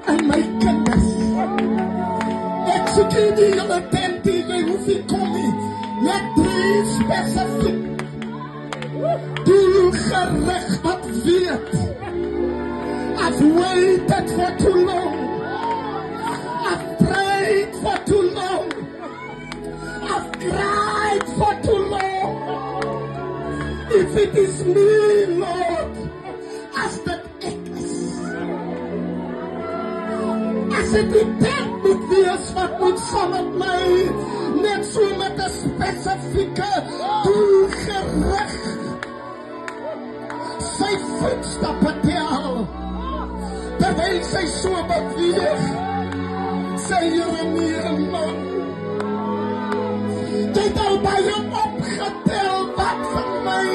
en my kinders. Ek soek nie die hele tent nie, jy hoef nie kom nie. Net 3 spesifiek doelgerig wat weet. I've waited for too long. I've prayed for too long. I've cried for too long. If it is me, Lord, as dit ek is. As dit die tent moet wees wat moet saam met my, net so met 'n spesifieke doelgerig sy voetstappe tel. Terwyl sy so beweeg, sy Here man. Jy het al baie opgetel, wat vir my?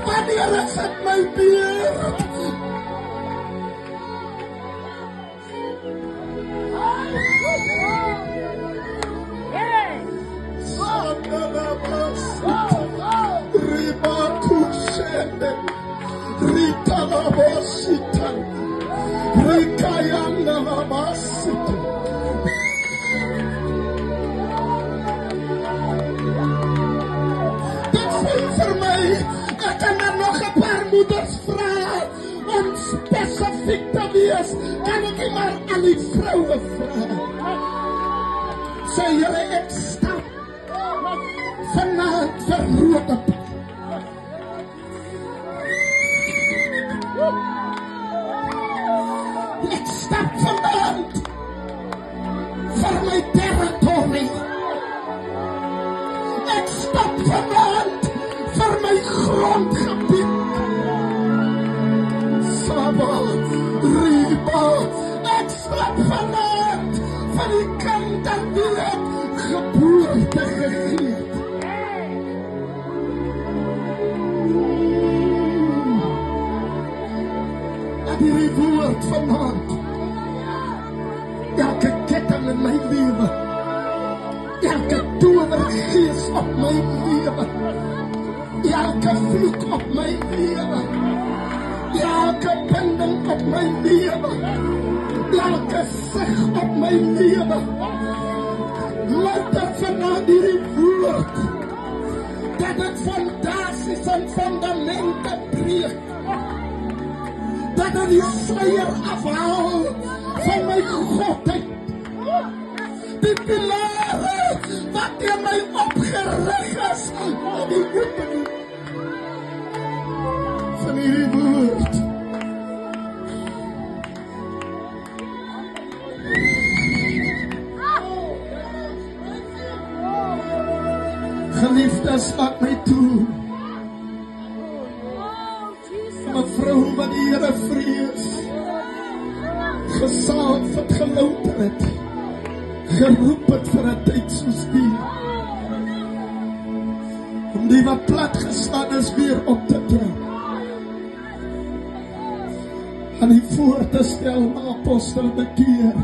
Wanneer is dit my beurt? Dit voel vir my, ek kan er nog 'n paar moeders vra om spesifiek te wees. Kan ek nie maar aan die vroue vra? Sê Here, ek stap vanaand vir Roodepoort. Ek stap vanaand vir my territorie. Ek stap vanaand vir my grondgebied. Saba, Riba, ek stap vanaand vir die kind aan wie ek geboorte gegee het. Die woord vanaand, elke ketting in my lewe, elke towergees op my lewe, elke vloek op my lewe, elke binding op my lewe, elke sig op my lewe, laat dit vanaand die woord, dat het fondasies en fundamente breek, dat er die sluier afhaal van my godheid. Die pilare wat in my opgerig is, die opening van hierdie woord. Geliefdes, laat my toe. Mevrou wat die Here vrees, gesaam het gelouter het, geroep het vir 'n tyd soos die, om die wat plat gestaan is weer op te tel, aan die voor te stel, apostel bekeer,